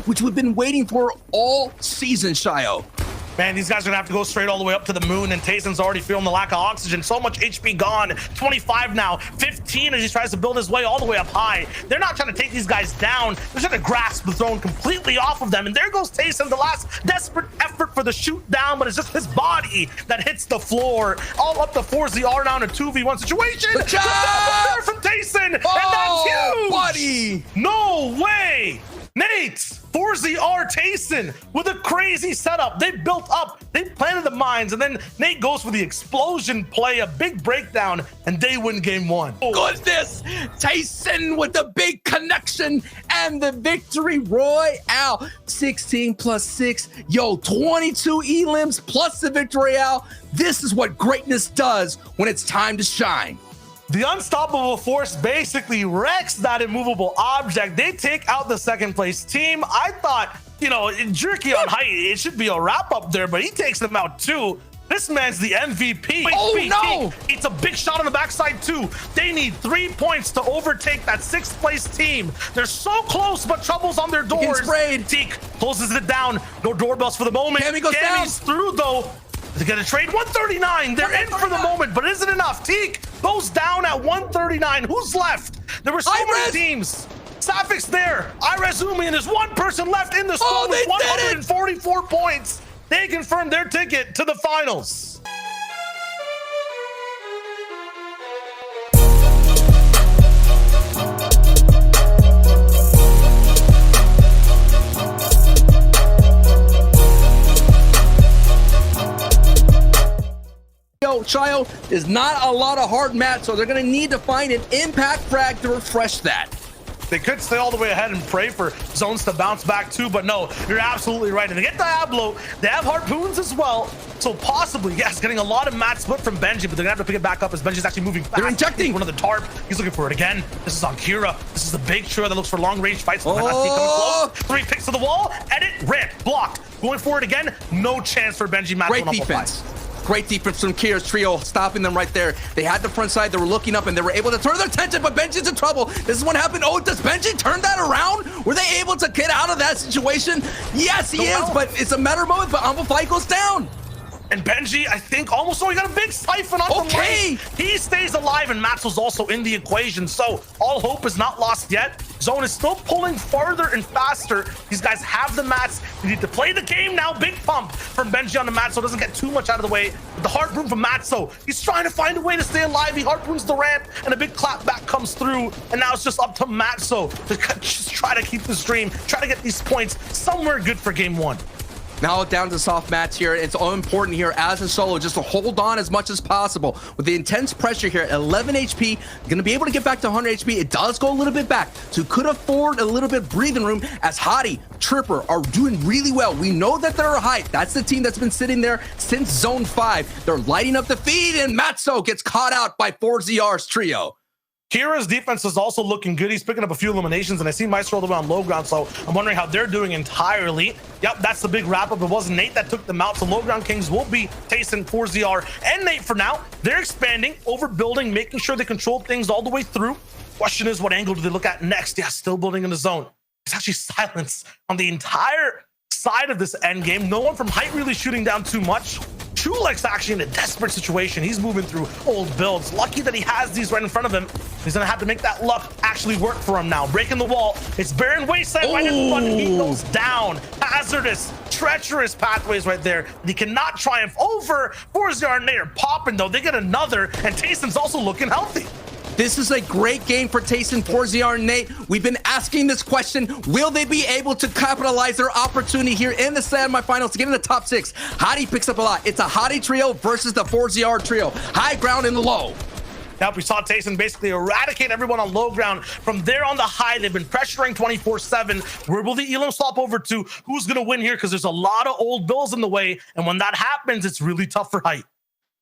which we've been waiting for all season, Shio. Man, these guys are gonna have to go straight all the way up to the moon, and Tayson's already feeling the lack of oxygen. So much HP gone. 25 now, 15 as he tries to build his way all the way up high. They're not trying to take these guys down. They're trying to grasp the throne completely off of them. And there goes Tayson, the last desperate effort for the shoot down, but it's just his body that hits the floor. All up to 4ZR now in a 2v1 situation. Good job! From Tayson, and that's huge! Buddy! No way! Nate, 4ZR Tayson with a crazy setup. They built up, they planted the mines, and then Nate goes for the explosion play, a big breakdown, and they win game one. Goodness! Tayson with the big connection and the victory royale. 16 plus 6. Yo, 22 elims plus the victory royale. This is what greatness does when it's time to shine. The unstoppable force basically wrecks that immovable object. They take out the second place team. I thought, you know, Jerky on height, it should be a wrap up there, but he takes them out too. This man's the MVP. Oh no! It's a big shot on the backside too. They need 3 points to overtake that 6th place team. They're so close, but trouble's on their doors. Teak closes it down. No doorbells for the moment. Cammy goes down. Cammy's through though. They're gonna trade 139. They're in for the moment, but isn't enough. Teak goes down at 139. Who's left? There were so many teams. Safik's there. Irezumi, and there's one person left in the squad with 144 points. They confirmed their ticket to the finals. Shio, is not a lot of hard mats, so they're going to need to find an impact frag to refresh that. They could stay all the way ahead and pray for zones to bounce back too, but no, you're absolutely right. And they get Diablo, they have harpoons as well, so possibly, yes, getting a lot of mat split from Benji, but they're gonna have to pick it back up as Benji's actually moving fast. They're injecting one of the tarp. He's looking for it again. This is on Kira. This is the big Kira that looks for long range fights. Coming close. 3 picks to the wall. Edit, rip, blocked. Going for it again. No chance for Benji. Great defense. Great defense from Kira's trio, stopping them right there. They had the front side, they were looking up, and they were able to turn their attention, but Benji's in trouble. This is what happened. Oh, does Benji turn that around? Were they able to get out of that situation? Yes, he is, but it's a matter of moment, but Amplify goes down. And Benji, I think, almost, he got a big siphon on the lane. He stays alive, and Maxwell's also in the equation, so all hope is not lost yet. Zone is still pulling farther and faster. These guys have the mats. You need to play the game now. Big pump from Benji on the mat, so it doesn't get too much out of the way. But the harpoon from Matzo, he's trying to find a way to stay alive. He harpoons the ramp, and a big clapback comes through, and now it's just up to Matzo to just try to keep the stream, try to get these points somewhere good for game one. Now down to soft mats here. It's all important here as a solo just to hold on as much as possible. With the intense pressure here at 11 HP, going to be able to get back to 100 HP. It does go a little bit back, so could afford a little bit of breathing room as Hottie, Tripper are doing really well. We know that they're a hype. That's the team that's been sitting there since Zone 5. They're lighting up the feed, and Matzo gets caught out by 4ZR's trio. Kira's defense is also looking good. He's picking up a few eliminations, and I see Maestro all the way on low ground, so I'm wondering how they're doing entirely. Yep, that's the big wrap-up. It wasn't Nate that took them out, so low ground kings will be Tayson, 4ZR, and Nate for now. They're expanding, overbuilding, making sure they control things all the way through. Question is, what angle do they look at next? Yeah, still building in the zone. It's actually silence on the entire side of this end game. No one from height really shooting down too much. Chulek's actually in a desperate situation. He's moving through old builds. Lucky that he has these right in front of him. He's gonna have to make that luck actually work for him now. Breaking the wall. It's Barren Wasteland right in front. He goes down. Hazardous, treacherous pathways right there. He cannot triumph over. 4ZR and Nate are popping though. They get another, and Tayson's also looking healthy. This is a great game for Tayson, 4ZR, and Nate. We've been asking this question. Will they be able to capitalize their opportunity here in the semifinals to get in the top 6? Hottie picks up a lot. It's a Hottie trio versus the 4ZR trio. High ground and low. Now we saw Tayson basically eradicate everyone on low ground. From there on the high, they've been pressuring 24/7. Where will the Elam swap over to? Who's going to win here? Because there's a lot of old bills in the way. And when that happens, it's really tough for height.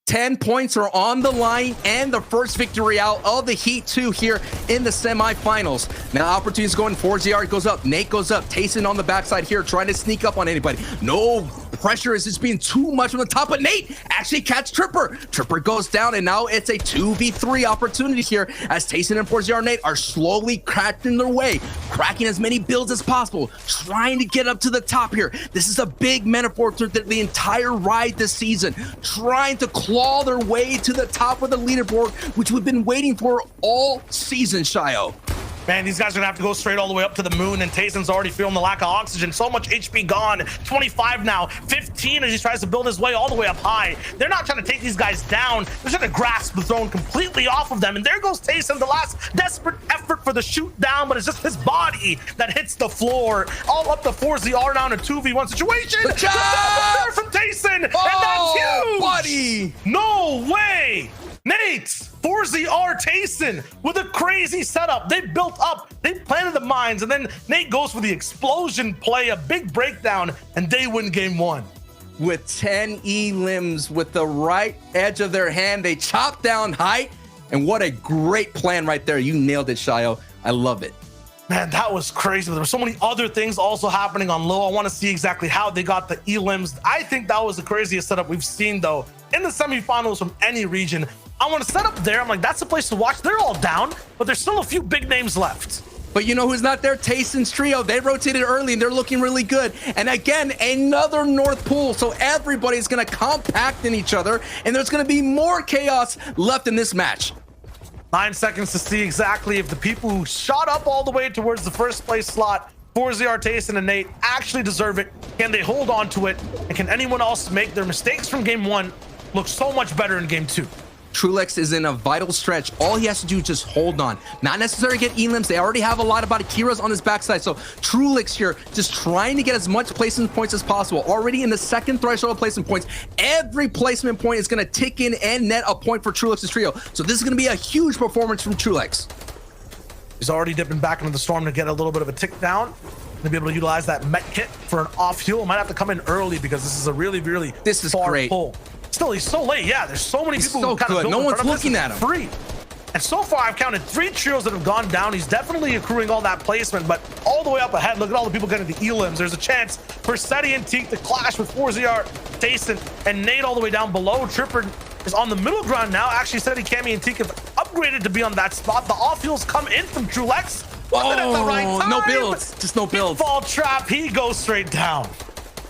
10 points are on the line and the first victory out of the Heat 2 here in the semifinals. Now opportunities going. 4ZR goes up. Nate goes up. Tayson on the backside here trying to sneak up on anybody. No pressure is just being too much on the top, but Nate actually catch Tripper. Tripper goes down, and now it's a 2v3 opportunity here as Tayson and FortniteChamp Nate are slowly cracking their way, cracking as many builds as possible, trying to get up to the top here. This is a big metaphor to the entire ride this season, trying to claw their way to the top of the leaderboard, which we've been waiting for all season, Shio. Man, these guys are gonna have to go straight all the way up to the moon, and Tayson's already feeling the lack of oxygen. So much HP gone. 25 now, 15 as he tries to build his way all the way up high. They're not trying to take these guys down. They're trying to grasp the throne completely off of them. And there goes Tayson, the last desperate effort for the shoot down, but it's just his body that hits the floor. All up to 4ZR now in a 2v1 situation. The jump from Tayson, and that's huge. Buddy. No way. Nate, 4ZR Tayson with a crazy setup. They built up, they planted the mines, and then Nate goes for the explosion play, a big breakdown, and they win game 1. With 10 elims with the right edge of their hand, they chop down height, and what a great plan right there. You nailed it, Shio. I love it. Man, that was crazy. There were so many other things also happening on low. I want to see exactly how they got the elims. I think that was the craziest setup we've seen, though, in the semifinals from any region. I want to set up there. I'm like, that's the place to watch. They're all down, but there's still a few big names left. But you know who's not there? Tayson's trio. They rotated early, and they're looking really good. And again, another North Pool. So everybody's going to compact in each other, and there's going to be more chaos left in this match. 9 seconds to see exactly if the people who shot up all the way towards the first place slot, 4ZR, Tayson, and Nate, actually deserve it. Can they hold on to it? And can anyone else make their mistakes from game 1 look so much better in game 2? Trulex is in a vital stretch. All he has to do is just hold on. Not necessarily get elims. They already have a lot of Akiras on his backside. So Trulex here just trying to get as much placement points as possible. Already in the second threshold of placement points. Every placement point is going to tick in and net a point for Trulex's trio. So this is going to be a huge performance from Trulex. He's already dipping back into the storm to get a little bit of a tick down. To be able to utilize that met kit for an off heal. Might have to come in early because this is a really far great pull. Still, he's so late. Yeah, there's so many people so who kind of good. No one's looking at him. Free. And so far, I've counted 3 trios that have gone down. He's definitely accruing all that placement, but all the way up ahead, look at all the people getting the elims. There's a chance for Seti and Teak to clash with 4ZR, Tayson, and Nate all the way down below. Tripper is on the middle ground now. Actually, Seti, Cammy, and Teak have upgraded to be on that spot. The off heals come in from Trulex. Wasn't at the right time. No builds. Just no builds. Fall trap. He goes straight down.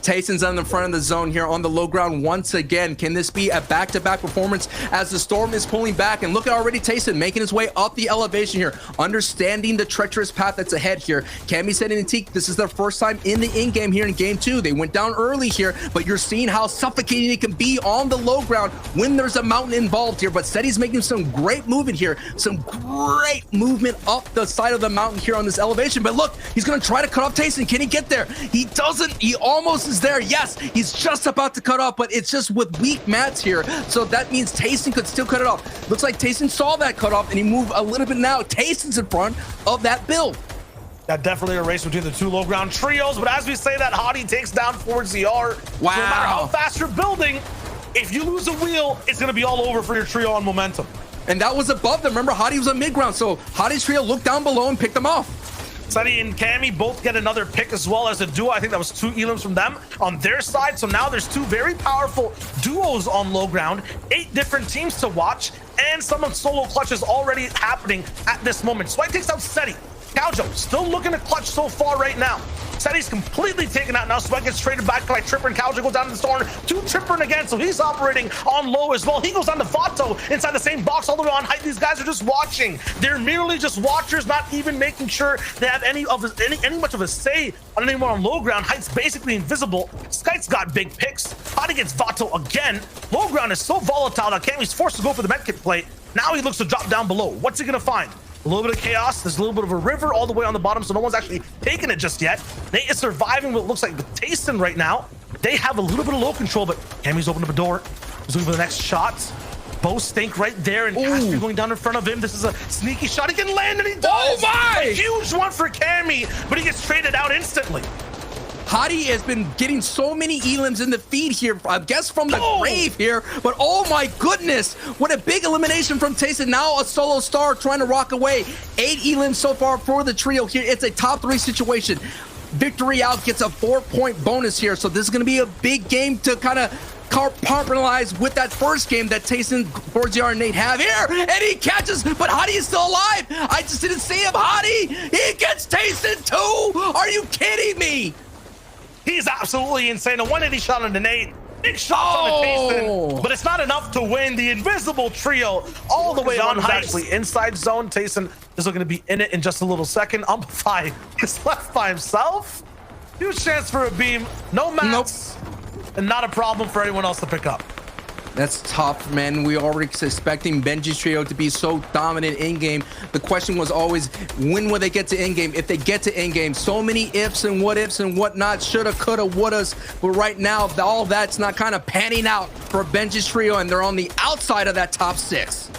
Tayson's on the front of the zone here on the low ground once again. Can this be a back-to-back performance as the storm is pulling back? And look at already Tayson making his way up the elevation here, understanding the treacherous path that's ahead here. Cammy said in Teak, this is their first time in the in-game here in game 2. They went down early here, but you're seeing how suffocating it can be on the low ground when there's a mountain involved here. But Seti's making some great movement here, some great movement up the side of the mountain here on this elevation. But look, he's gonna try to cut off Tayson. Can he get there? He doesn't. He almost is there. Yes, he's just about to cut off, but it's just with weak mats here. So that means Tayson could still cut it off. Looks like Tayson saw that cut off and he moved a little bit now. Tayson's in front of that build. That definitely a race between the 2 low ground trios, but as we say that, Hottie takes down 4ZR. Wow. So no matter how fast you're building, if you lose a wheel, it's going to be all over for your trio on momentum. And that was above them. Remember, Hottie was on mid ground, so Hottie's trio looked down below and picked them off. Sunny and Cammy both get another pick as well as a duo. I think that was 2 elims from them on their side. So now there's 2 very powerful duos on low ground, 8 different teams to watch, and some solo clutches already happening at this moment. Swipe takes out Seti. Caljo still looking to clutch so far right now. Seti's completely taken out now. Sweat gets traded back by Tripper, and Caljo goes down to the storm to Tripper again, so he's operating on low as well. He goes down to Vato inside the same box all the way on height. These guys are just watching. They're merely just watchers, not even making sure they have any much of a say on anyone on low ground. Height's basically invisible. Skyte's got big picks. Hottie gets Vato again. Low ground is so volatile that Cammy's forced to go for the medkit play. Now he looks to drop down below. What's he gonna find? A little bit of chaos. There's a little bit of a river all the way on the bottom, so no one's actually taking it just yet. Nate is surviving what looks like with Tayson right now. They have a little bit of low control, but Cammy's opened up a door. He's looking for the next shot. Bo Stink right there, and Casper going down in front of him. This is a sneaky shot. He can land, and he does. Oh my! A huge one for Cammy, but he gets traded out instantly. Hottie has been getting so many elims in the feed here, I guess from the grave here, but oh my goodness, what a big elimination from Tayson. Now a solo star trying to rock away. 8 elims so far for the trio here. It's a top 3 situation. victory out gets a 4-point bonus here. So this is going to be a big game to kind of compartmentalize with that first game that Tayson, FortniteChamp, and Nate have here. And he catches, but Hottie is still alive. I just didn't see him. Hottie, he gets Tayson too. Are you kidding me? He's absolutely insane. A 180 shot on the Nate. Big shots on the Tayson, but it's not enough to win. The invisible trio all the way on actually inside zone. Tayson is looking to be in it in just a little second. Amplify is left by himself. Huge chance for a beam. No mats. Nope. And not a problem for anyone else to pick up. That's tough, man. We already expecting Benji's trio to be so dominant in game. The question was always, when will they get to in game? If they get to in game, so many ifs and what ifs and whatnot, shoulda, coulda, wouldas. But right now, all that's not kind of panning out for Benji's trio, and they're on the outside of that top 6.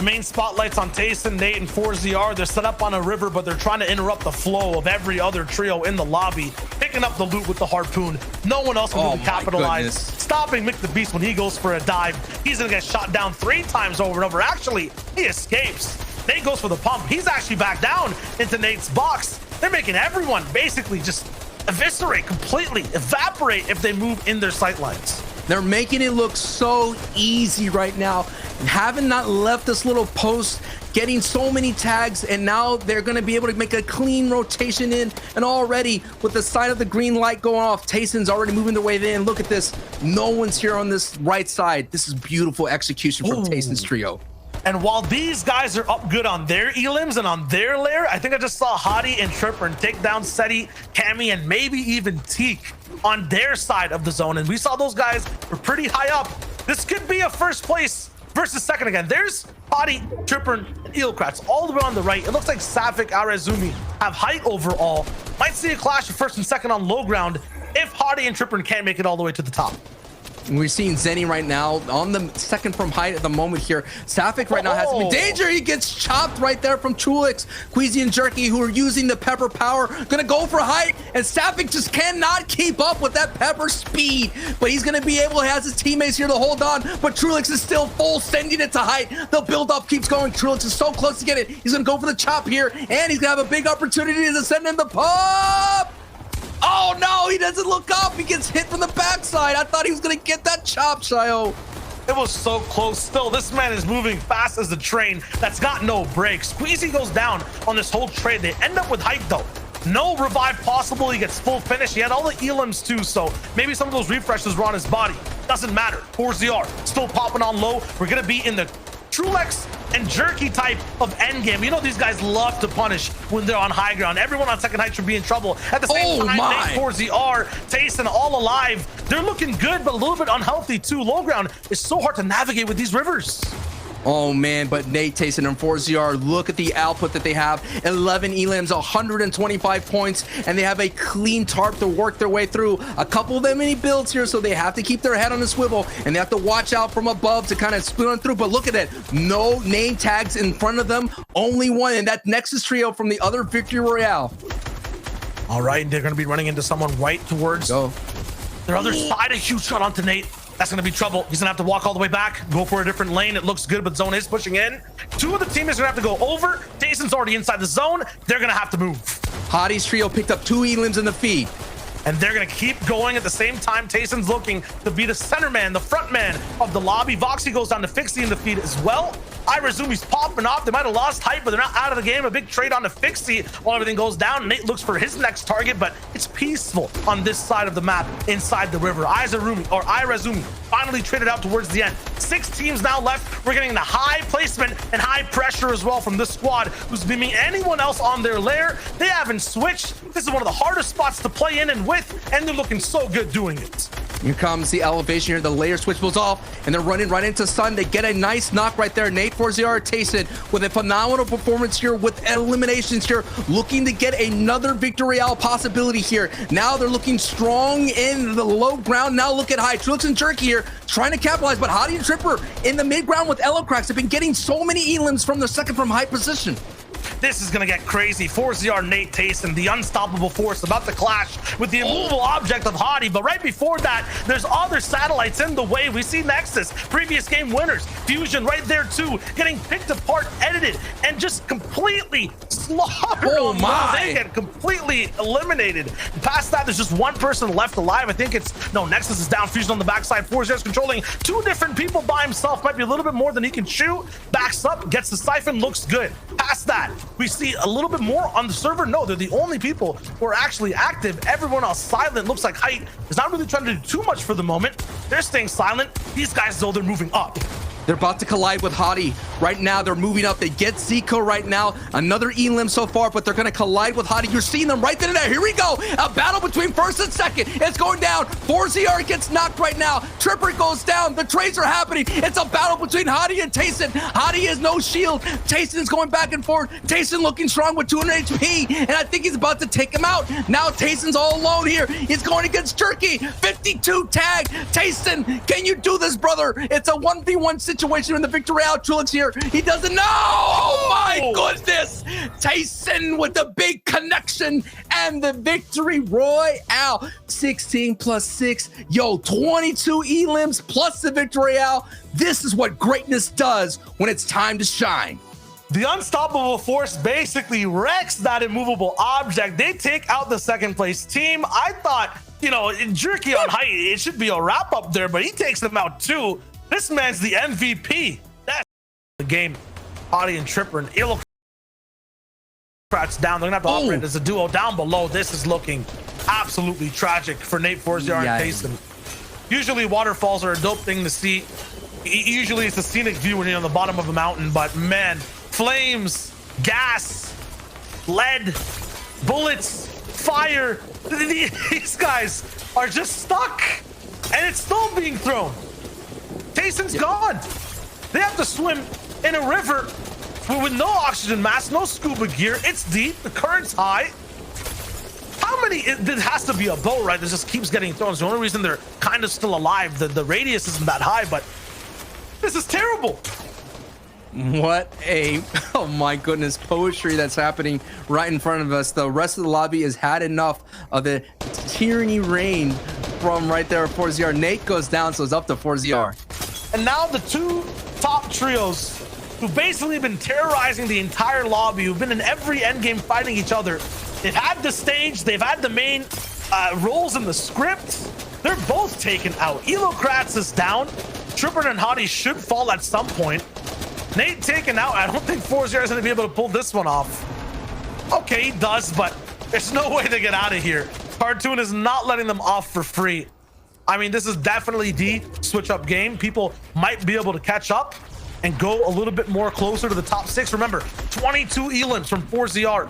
Main spotlights on Tayson, Nate, and FortniteChamp. They're set up on a river, but they're trying to interrupt the flow of every other trio in the lobby, picking up the loot with the harpoon. No one else can really capitalize. Stopping Mick the Beast when he goes for a dive. He's gonna get shot down 3 times over and over. Actually, he escapes. Nate goes for the pump. He's actually back down into Nate's box. They're making everyone basically just eviscerate, completely evaporate if they move in their sight lines. They're making it look so easy right now. Having not left this little post, getting so many tags, and now they're going to be able to make a clean rotation in. And already with the side of the green light going off, Tayson's already moving their way in. Look at this. No one's here on this right side. This is beautiful execution from Tayson's trio. And while these guys are up good on their elims and on their lair, I think I just saw Hottie and Tripper and take down Seti, Cammy, and maybe even Teak on their side of the zone. And we saw those guys were pretty high up. This could be a first place versus second again. There's Hottie, Tripper, and Eelkratz all the way on the right. It looks like Safik, Arazumi have height overall. Might see a clash of first and second on low ground if Hottie and Tripper can't make it all the way to the top. We're seeing Zenny right now on the second from height at the moment here. Safik right now has him in danger. He gets chopped right there from Trulix. Queasy and Jerky, who are using the pepper power, gonna go for height, and Safik just cannot keep up with that pepper speed. But he's gonna be able, he has his teammates here to hold on, but Trulix is still full, sending it to height. The build-up keeps going. Trulix is so close to get it. He's gonna go for the chop here, and he's gonna have a big opportunity to send in the pop. Oh no, he doesn't look up. He gets hit from the backside. I thought he was gonna get that chop, Shio. It was so close. Still, this man is moving fast as a train that's got no brakes. Squeezy goes down on this whole trade. They end up with hype though. No revive possible. He gets full finish. He had all the elims too, so maybe some of those refreshes were on his body. Doesn't matter. FortniteChamp still popping on low. We're gonna be in the Trulex and Jerky type of endgame. You know these guys love to punish when they're on high ground. Everyone on second height should be in trouble. At the same time, Nate, FortniteChamp, Tayson all alive. They're looking good, but a little bit unhealthy too. Low ground is so hard to navigate with these rivers. Oh man, but Nate, Tayson, and FortniteChamp, look at the output that they have. 11 elims, 125 points, and they have a clean tarp to work their way through. A couple of them many builds here, so they have to keep their head on the swivel, and they have to watch out from above to kind of split on through. But look at it, no name tags in front of them, only one, and that Nexus trio from the other Victory Royale. All right, they're going to be running into someone right towards their other side. A huge shot onto Nate. That's going to be trouble. He's going to have to walk all the way back, go for a different lane. It looks good, but zone is pushing in. 2 of the teammates are going to have to go over. Tayson's already inside the zone. They're going to have to move. Hottie's trio picked up 2 elims in the feed. And they're going to keep going at the same time. Tayson's looking to be the center man, the front man of the lobby. Voxy goes down to Fixie in the feed as well. Irazumi's popping off. They might have lost height, but they're not out of the game. A big trade on to Fixie while everything goes down. Nate looks for his next target, but it's peaceful on this side of the map inside the river. Irazumi finally traded out towards the end. 6 teams now left. We're getting the high placement and high pressure as well from this squad who's beaming anyone else on their lair. They haven't switched. This is one of the hardest spots to play in and with, and they're looking so good doing it. Here comes the elevation here. The layer switch goes off, and they're running right into Sun. They get a nice knock right there. Nate, FortniteChamp, Tayson with a phenomenal performance here with eliminations here, looking to get another victory out possibility here. Now they're looking strong in the low ground. Now look at high. Trulix and Jerky here trying to capitalize, but Hottie and Tripper in the mid ground with Elocracks have been getting so many elims from the second from high position. This is gonna get crazy. 4ZR Nate Tayson, the unstoppable force, about to clash with the immovable object of Hottie. But right before that, there's other satellites in the way. We see Nexus, previous game winners. Fusion right there too, getting picked apart, edited, and just completely slaughtered. Oh my! They get completely eliminated. Past that, there's just one person left alive. I think it's, no, Nexus is down. Fusion on the backside. 4ZR is controlling two different people by himself. Might be a little bit more than he can chew. Backs up, gets the siphon, looks good. Past that, we see a little bit more on the server. No, they're the only people who are actually active. Everyone else silent. Looks like Height is not really trying to do too much for the moment. They're staying silent. These guys, though, they're moving up. They're about to collide with Hottie. Right now, they're moving up. They get Zico right now. Another elim so far, but they're going to collide with Hottie. You're seeing them right then and there. Here we go. A battle between first and second. It's going down. 4ZR gets knocked right now. Tripper goes down. The trades are happening. It's a battle between Hottie and Tayson. Hottie has no shield. Tayson is going back and forth. Tayson looking strong with 200 HP, and I think he's about to take him out. Now Tayson's all alone here. He's going against Jerky. 52 tag. Tayson, can you do this, brother? It's a 1v1 situation in the victory out. Trulix here. He doesn't know. Oh my goodness. Tayson with the big connection and the victory royale. 16 plus 6. Yo, 22 elims plus the victory royale. This is what greatness does when it's time to shine. The unstoppable force basically wrecks that immovable object. They take out the second place team. I thought, you know, Jerky on Height, it should be a wrap up there, but he takes them out too. This man's the MVP. That's the game. Hottie and Tripper and Ilocrats down. They're gonna have to operate as a duo down below. This is looking absolutely tragic for Nate, 4ZR, and Tayson. Usually waterfalls are a dope thing to see. Usually it's a scenic view when you're on the bottom of a mountain, but man, flames, gas, lead, bullets, fire. These guys are just stuck, and it's still being thrown. Tayson's gone. They have to swim in a river with no oxygen mask, no scuba gear. It's deep. The current's high. How many? There has to be a boat, right? That just keeps getting thrown. It's the only reason they're kind of still alive. The radius isn't that high, but this is terrible. What a, oh my goodness, poetry that's happening right in front of us. The rest of the lobby has had enough of the tyranny reign from right there. 4ZR. Nate goes down, so it's up to 4ZR. And now the two top trios who've basically been terrorizing the entire lobby, who've been in every endgame fighting each other. They've had the stage, they've had the main roles in the script. They're both taken out. Elocrats is down. Tripper and Hottie should fall at some point. Nate taken out. I don't think 4ZR is going to be able to pull this one off. Okay, he does, but there's no way to get out of here. Cartoon is not letting them off for free. I mean, this is definitely the switch up game. People might be able to catch up and go a little bit more closer to the top 6. Remember, 22 elims from 4ZR,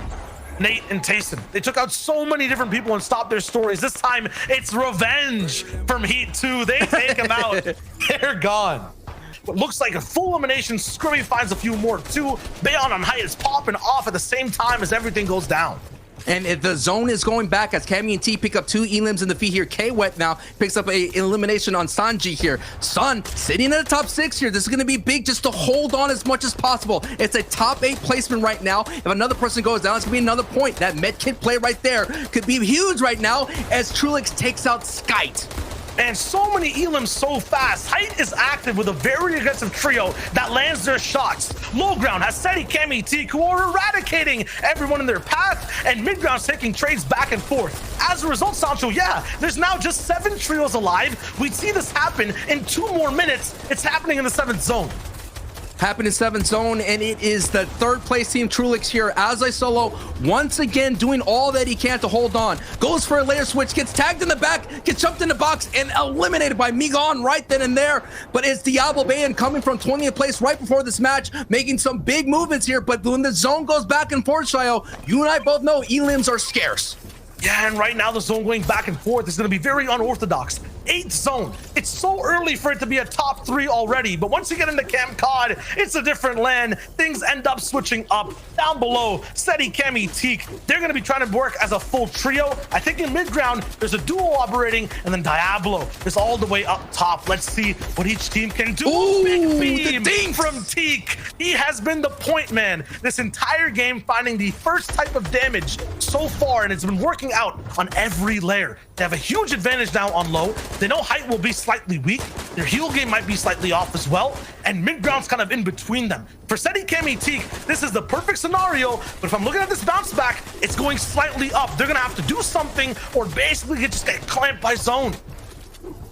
Nate and Tayson. They took out so many different people and stopped their stories. This time, it's revenge from Heat 2. They take them out. They're gone. What looks like a full elimination. Scrubby finds a few more too. Bayon on Height is popping off at the same time as everything goes down. And if the zone is going back as Cammy and T pick up 2 elims in the feet here. K-Wet now picks up a elimination on Sanji here. Sun sitting in the top 6 here. This is going to be big just to hold on as much as possible. It's a top 8 placement right now. If another person goes down, it's going to be another point. That medkit play right there could be huge right now as Trulix takes out Skite. And so many elims so fast. Height is active with a very aggressive trio that lands their shots. Low ground has Seti, Cammy, T, who are eradicating everyone in their path, and mid ground's taking trades back and forth. As a result, Sancho, yeah, there's now just 7 trios alive. We'd see this happen in 2 more minutes. It's happening in the 7th zone. Happened in 7th zone, and it is the 3rd place team Trulix here as I solo once again doing all that he can to hold on. Goes for a layer switch, gets tagged in the back, gets jumped in the box and eliminated by Migon right then and there. But it's Diablo Bayan coming from 20th place right before this match, making some big movements here. But when the zone goes back and forth, Shayo, you and I both know elims are scarce. Yeah, and right now the zone going back and forth is going to be very unorthodox. 8th zone. It's so early for it to be a top 3 already, but once you get into Camp COD, it's a different land. Things end up switching up. Down below, Seti, Cammy, Teak, they're going to be trying to work as a full trio. I think in mid-ground, there's a duo operating, and then Diablo is all the way up top. Let's see what each team can do. Ooh, big beam from Teak. He has been the point man this entire game, finding the first type of damage so far, and it's been working out on every layer. They have a huge advantage now on low. They know height will be slightly weak. Their heal game might be slightly off as well, and mid-ground's kind of in between them. For Seti, Cammy, Teak, this is the perfect scenario, but if I'm looking at this bounce back, it's going slightly up. They're gonna have to do something or basically just get clamped by zone.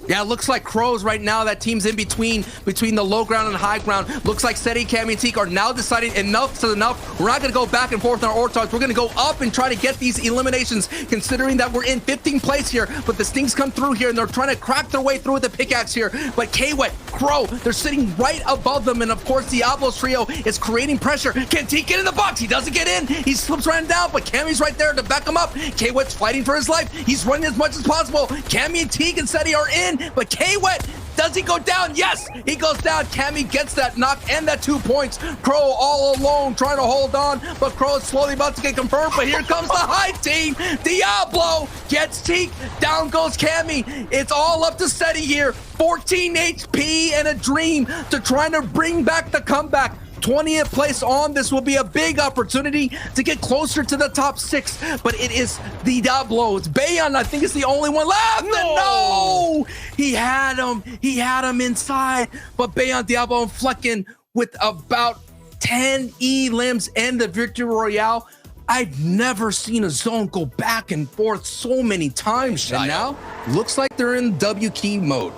Yeah, it looks like Crows right now. That team's in between the low ground and high ground. Looks like Seti, Cammy, and Teak are now deciding enough's enough. We're not going to go back and forth on our Ortogs. We're going to go up and try to get these eliminations, considering that we're in 15th place here. But the Stings come through here, and they're trying to crack their way through with the pickaxe here. But Kwet, Crow, they're sitting right above them. And, of course, Diablo's trio is creating pressure. Can Teak get in the box? He doesn't get in. He slips right down, but Cammy's right there to back him up. Kwet's fighting for his life. He's running as much as possible. Cammy and Teak and Seti are in, but Kwet, does he go down? Yes, he goes down. Cammy gets that knock and that 2 points. Crow all alone trying to hold on, but Crow is slowly about to get confirmed, but here comes the high team. Diablo gets Teak. Down goes Cammy. It's all up to Seti here. 14 HP and a dream to trying to bring back the comeback. 20th place on. This will be a big opportunity to get closer to the top 6, but it is the Diablo. It's Bayon, I think, is the only one left. No! He had him inside, but Bayon, Diablo, and Flecken with about 10 elims and the victory royale. I've never seen a zone go back and forth so many times. And now looks like they're in W key mode.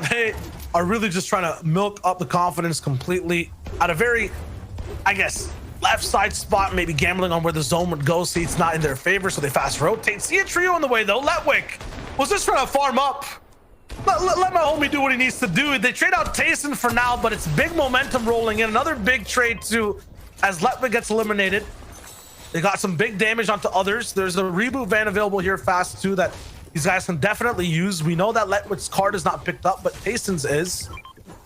They are really just trying to milk up the confidence completely at a very, I guess, left side spot, maybe gambling on where the zone would go. See, it's not in their favor, so they fast rotate. See a trio on the way, though. Letwick was just trying to farm up. Let my homie do what he needs to do. They trade out Tayson for now, but it's big momentum rolling in. Another big trade, too, as Letwick gets eliminated. They got some big damage onto others. There's a Reboot van available here fast, too, that these guys can definitely use. We know that Letwick's card is not picked up, but Tayson's is.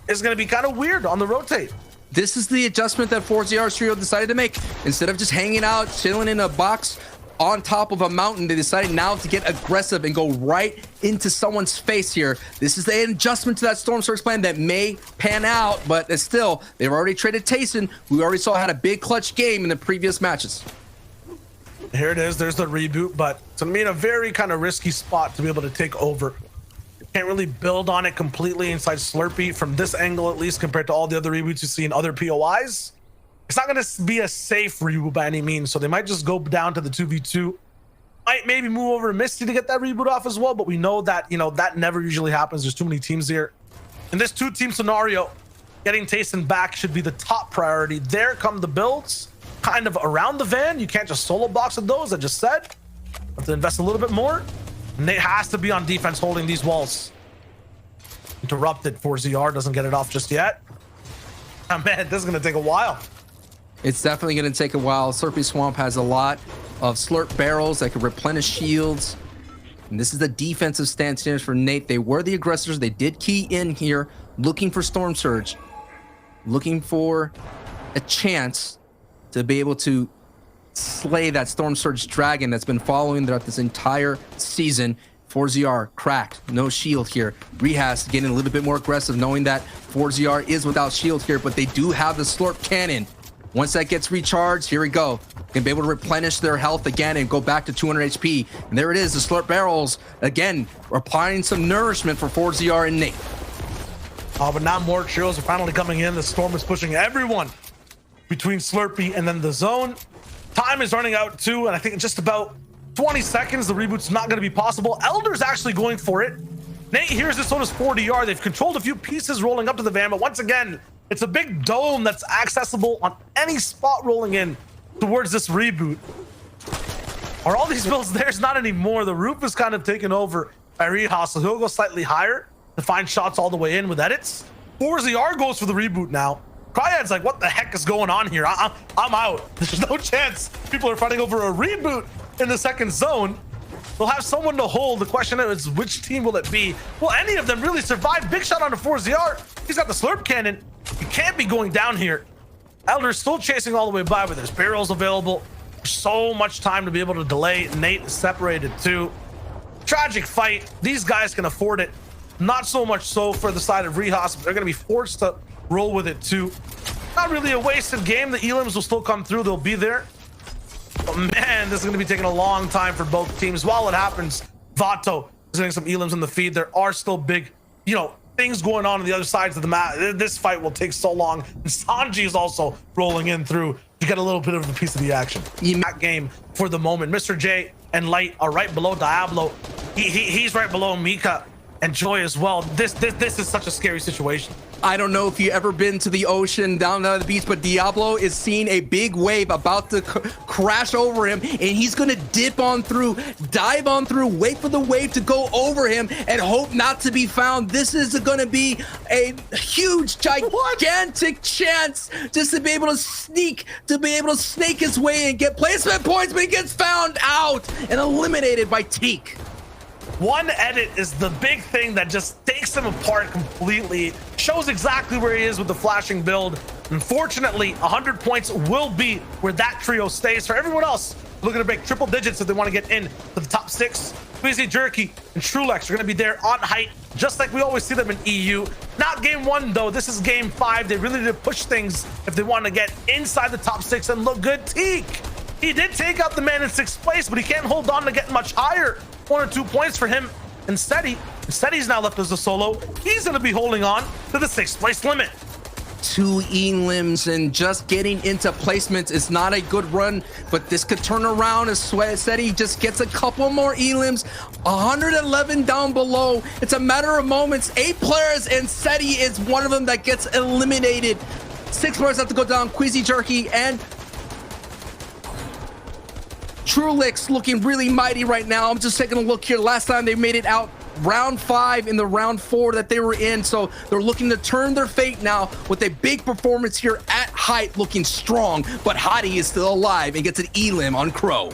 It's going to be kind of weird on the rotate. This is the adjustment that 4ZR's trio decided to make. Instead of just hanging out, chilling in a box on top of a mountain, they decided now to get aggressive and go right into someone's face here. This is an adjustment to that Storm Surge plan that may pan out, but it's still, they've already traded Tayson, who we already saw had a big clutch game in the previous matches. Here it is. There's the Reboot, but to me, in a very kind of risky spot to be able to take over. Can't really build on it completely inside Slurpee from this angle, at least compared to all the other Reboots you see in other POIs. It's not going to be a safe Reboot by any means, so they might just go down to the 2v2. Might maybe move over to Misty to get that Reboot off as well, but we know that, you know, that never usually happens. There's too many teams here. In this 2-team scenario, getting Tayson back should be the top priority. There come the builds, kind of around the van. You can't just solo box with those, I just said. Have to invest a little bit more. Nate has to be on defense holding these walls. Interrupted. 4ZR doesn't get it off just yet. Oh, man, this is going to take a while. It's definitely going to take a while. Slurpee Swamp has a lot of slurp barrels that can replenish shields. And this is the defensive stance here for Nate. They were the aggressors. They did key in here, looking for Storm Surge, looking for a chance to be able to slay that Storm Surge dragon that's been following throughout this entire season. 4ZR cracked, no shield here. Rehas getting a little bit more aggressive, knowing that 4ZR is without shield here, but they do have the slurp cannon. Once that gets recharged, here we go. Gonna be able to replenish their health again and go back to 200 HP. And there it is, the slurp barrels again applying some nourishment for 4ZR and Nate. Oh, but now more trios are finally coming in. The storm is pushing everyone between Slurpee and then the zone. Time is running out too, and I think in just about 20 seconds, the reboot's not going to be possible. Elder's actually going for it. Nate hears this on his 40R. They've controlled a few pieces rolling up to the van, but once again, it's a big dome that's accessible on any spot rolling in towards this reboot. Are all these builds theirs? Not anymore. The roof is kind of taken over by Rehas, so he'll go slightly higher to find shots all the way in with edits. 4ZR goes for the reboot now. Cryad's like, what the heck is going on here? I'm out. There's no chance people are fighting over a reboot in the second zone. They'll have someone to hold. The question is, which team will it be? Will any of them really survive? Big shot on the 4ZR. He's got the slurp cannon. He can't be going down here. Elder's still chasing all the way by, but there's barrels available. So much time to be able to delay. Nate is separated too. Tragic fight. These guys can afford it. Not so much so for the side of Rehas, but they're going to be forced to roll with it too. Not really a wasted game. The elims will still come through. They'll be there. But man, this is going to be taking a long time for both teams. While it happens, Vato is getting some elims in the feed. There are still big, things going on the other sides of the map. This fight will take so long. And Sanji is also rolling in through. You get a little bit of a piece of the action. That game for the moment. Mr. J and Light are right below Diablo. He's right below Mika and Joy as well. This is such a scary situation. I don't know if you've ever been to the ocean down the beach, but Diablo is seeing a big wave about to crash over him, and he's gonna dip on through, dive on through, wait for the wave to go over him, and hope not to be found. This is gonna be a huge, gigantic chance just to be able to snake his way and get placement points, but he gets found out and eliminated by Teak. One edit is the big thing that just takes him apart completely, shows exactly where he is with the flashing build. Unfortunately, 100 points will be where that trio stays. For everyone else, looking to break triple digits if they want to get in to the top 6. Queasy, Jerky, and Trulex are going to be there on height, just like we always see them in EU. Not game 1, though. This is game 5. They really need to push things if they want to get inside the top 6 and look good. Teak, he did take out the man in 6th place, but he can't hold on to get much higher. 1 or 2 points for him. Instead, he's now left as a solo. He's going to be holding on to the 6th place limit. 2 elims and just getting into placements is not a good run, but this could turn around as Seti just gets a couple more elims. 111 down below. It's a matter of moments. 8 players, and Seti is one of them that gets eliminated. 6 players have to go down. Queasy, Jerky, and Trulix looking really mighty right now. I'm just taking a look here. Last time they made it out round 5 in the round 4 that they were in, so they're looking to turn their fate now with a big performance here at height, looking strong. But Hottie is still alive and gets an elim on Crow.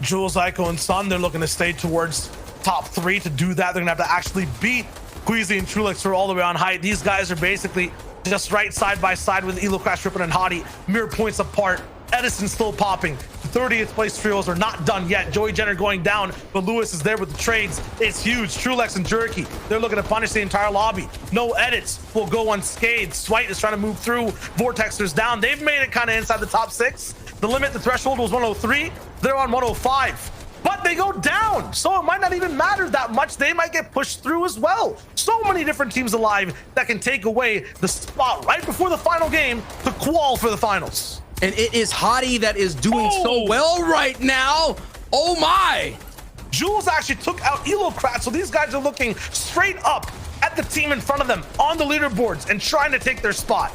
Jules, Aiko, and Sun, they're looking to stay towards top 3. To do that, they're gonna have to actually beat Queasy and Trulix for all the way on height. These guys are basically just right side by side with Elo Crash, Rippin, and Hottie, mere points apart. Edison still popping. The 30th place trios are not done yet. Joey Jenner going down, but Lewis is there with the trades. It's huge. Trulex and Jerky, they're looking to punish the entire lobby. No edits will go unscathed. Swite is trying to move through. Vortexer's down. They've made it kind of inside the top 6. The limit, the threshold was 103. They're on 105. But they go down, so it might not even matter that much. They might get pushed through as well. So many different teams alive that can take away the spot right before the final game to qual for the finals. And it is Hottie that is doing so well right now. Oh my! Jules actually took out Elocrat, so these guys are looking straight up at the team in front of them on the leaderboards and trying to take their spot.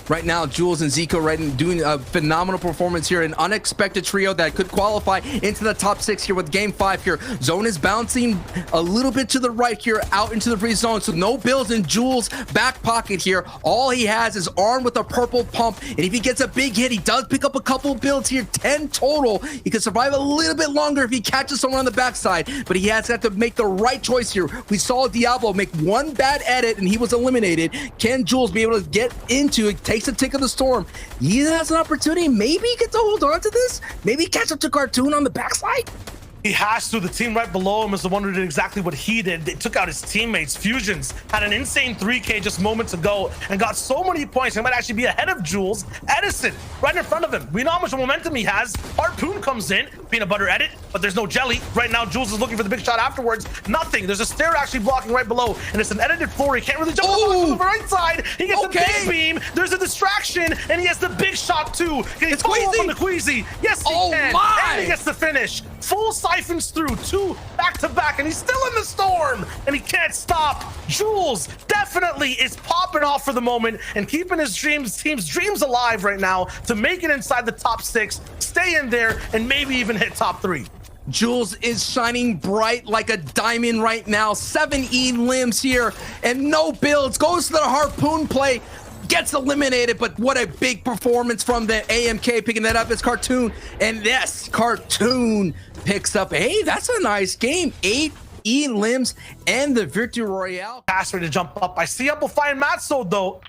Right now, Jules and Zico doing a phenomenal performance here. An unexpected trio that could qualify into the top 6 here with game 5 here. Zone is bouncing a little bit to the right here, out into the free zone. So no builds in Jules' back pocket here. All he has is armed with a purple pump. And if he gets a big hit, he does pick up a couple of builds here, 10 total. He can survive a little bit longer if he catches someone on the backside. But he has got to make the right choice here. We saw Diablo make one bad edit and he was eliminated. Can Jules be able to get into it? Takes a tick of the storm. He has an opportunity. Maybe he gets to hold on to this. Maybe catch up to Cartoon on the backside. He has to. The team right below him is the one who did exactly what he did. They took out his teammates. Fusions had an insane 3K just moments ago and got so many points. He might actually be ahead of Jules. Edison right in front of him. We know how much momentum he has. Harpoon comes in. Peanut butter edit, but there's no jelly. Right now, Jules is looking for the big shot afterwards. Nothing. There's a stair actually blocking right below, and it's an edited floor. He can't really jump on the right side. He gets a big beam. There's a distraction, and he has the big shot too. Can he follow up on the Queasy? Yes, he can. And he gets the finish. Full siphons through 2 back-to-back, and he's still in the storm, and he can't stop. Jules definitely is popping off for the moment and keeping his team's dreams alive right now to make it inside the top 6, stay in there, and maybe even hit top 3. Jules is shining bright like a diamond right now. 7 limbs here and no builds. Goes to the Harpoon play. gets eliminated, but what a big performance from the AMK picking that up as Cartoon. And yes, Cartoon picks up, hey, that's a nice game. 8 elims and the victory royale. Faster to jump up. I see Amplify and Matzo though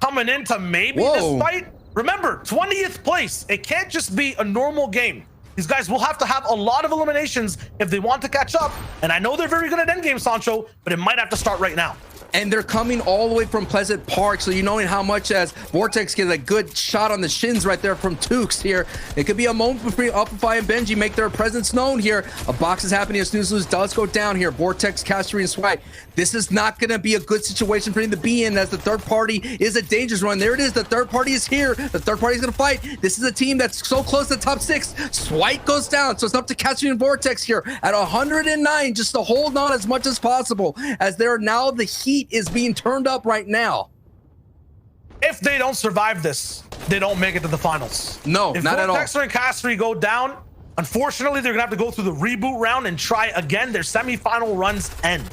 coming into maybe this fight. Remember, 20th place. It can't just be a normal game. These guys will have to have a lot of eliminations if they want to catch up. And I know they're very good at endgame, Sancho, but it might have to start right now. And they're coming all the way from Pleasant Park, so you knowing how much as Vortex gets a good shot on the shins right there from Tukes here. It could be a moment before Amplify and Benji make their presence known here. A box is happening as Snooze Lose does go down here. Vortex, Castery, and Swipe. This is not going to be a good situation for him to be in, as the third party is a dangerous run. There it is. The third party is here. The third party is going to fight. This is a team that's so close to the top 6. Swipe goes down, so it's up to Castery and Vortex here at 109 just to hold on as much as possible, as they're now the heat is being turned up right now. If they don't survive this, they don't make it to the finals. No, not at all. If Vortex and Castery go down, unfortunately, they're gonna have to go through the reboot round and try again. Their semifinal runs end.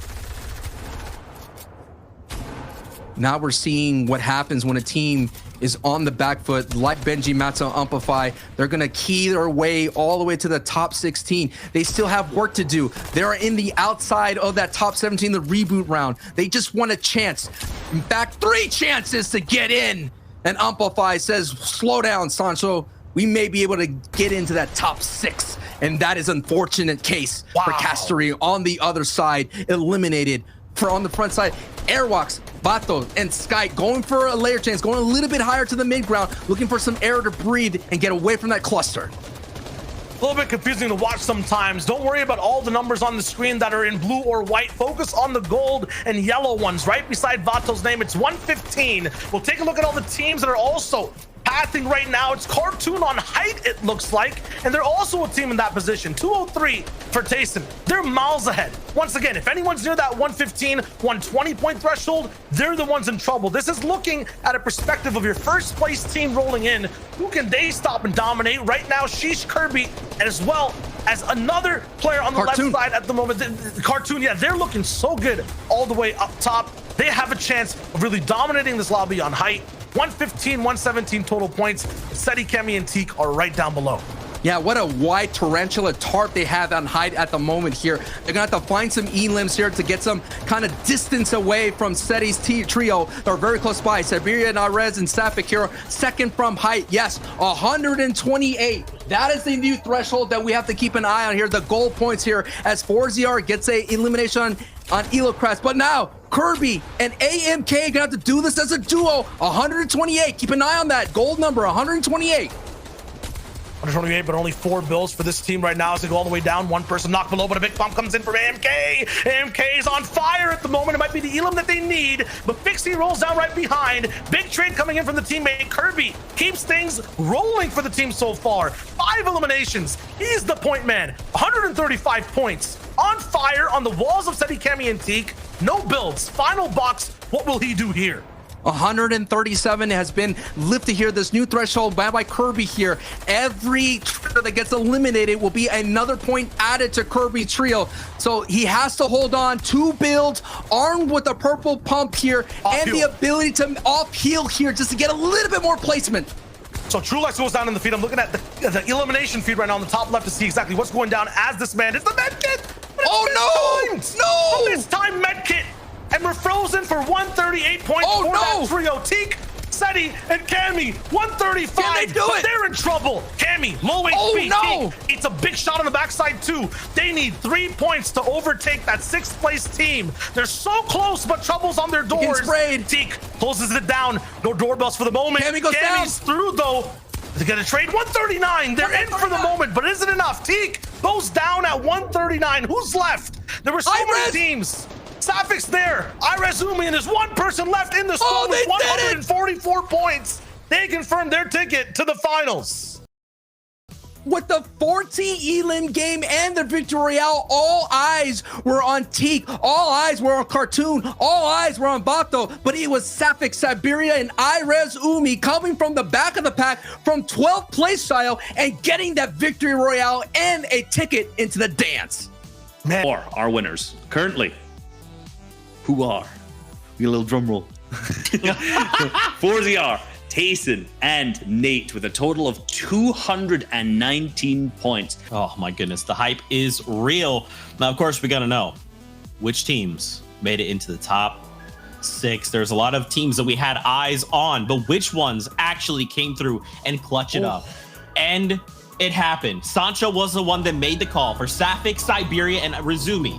Now we're seeing what happens when a team is on the back foot, like Benji, Matzo, Amplify. They're going to key their way all the way to the top 16. They still have work to do. They're in the outside of that top 17, the reboot round. They just want a chance. In fact, 3 chances to get in. And Amplify says, slow down, Sancho. We may be able to get into that top 6. And that is an unfortunate case for Castery on the other side, eliminated. For on the front side, Airwalks, Vato, and Sky going for a layer chance, going a little bit higher to the mid ground, looking for some air to breathe and get away from that cluster. A little bit confusing to watch sometimes. Don't worry about all the numbers on the screen that are in blue or white. Focus on the gold and yellow ones right beside Vato's name. It's 115. We'll take a look at all the teams that are also pathing right now. It's Cartoon on height, it looks like, and they're also a team in that position. 203 for Tayson. They're miles ahead. Once again, if anyone's near that 115, 120 point threshold, they're the ones in trouble. This is looking at a perspective of your first place team rolling in. Who can they stop and dominate? Right now, Sheesh, Kirby, and as well as another player on the left side at the moment. The Cartoon, yeah, they're looking so good all the way up top. They have a chance of really dominating this lobby on height. 115, 117 total points. Seti, Kemi, and Teak are right down below. Yeah, what a wide tarantula tarp they have on height at the moment here. They're gonna have to find some elims here to get some kind of distance away from Seti's trio. They're very close by. Siberia, Narez, and Safik here, second from height. Yes, 128. That is the new threshold that we have to keep an eye on here. The goal points here as 4ZR gets a elimination on Elocrest. But now, Kirby and AMK gonna have to do this as a duo. 128. Keep an eye on that gold number, 128. 128, but only 4 bills for this team right now as they go all the way down. One person knocked below, but a big bump comes in from AMK. AMK is on fire at the moment. It might be the elim that they need, but Fixie rolls down right behind. Big trade coming in from the teammate. Kirby keeps things rolling for the team so far. 5 eliminations. He's the point man. 135 points. On fire on the walls of Seti, Kemi, and Teak. No builds. Final box. What will he do here? 137 has been lifted here. This new threshold by Kirby here. Every trio that gets eliminated will be another point added to Kirby's trio. So he has to hold on. 2 builds, armed with a purple pump here, and the ability to off-heal here just to get a little bit more placement. So Trulex goes down in the feed. I'm looking at the elimination feed right now on the top left to see exactly what's going down as this man hits the medkit. Oh no! No! This time medkit. And we're frozen for 138 points for that trio. Teak, Seti, and Kami, 135. Can they do it? They're in trouble. Kami, low HP. Teak, it's a big shot on the backside too. They need 3 points to overtake that 6th place team. They're so close, but trouble's on their doors. Teak closes it down. No doorbells for the moment. Kami goes Kami's through though. They're gonna trade 139. They're in for the moment, but isn't enough. Teak goes down at 139. Who's left? There were so many teams. Safik's there. Irezumi, and there's one person left in the squad with 144 points. They confirmed their ticket to the finals. With the 14 elim game and the victory royale, all eyes were on Teak, all eyes were on Cartoon, all eyes were on Bato, but it was Safik, Siberia, and Irezumi coming from the back of the pack from 12th place style and getting that victory royale and a ticket into the dance. Or our winners currently, who are, we get a little drum roll, 4ZR, Tayson, and Nate with a total of 219 points. Oh my goodness, the hype is real. Now, of course, we got to know which teams made it into the top 6. There's a lot of teams that we had eyes on, but which ones actually came through and clutch it up? And it happened. Sancho was the one that made the call for Safik, Siberia, and Razumi.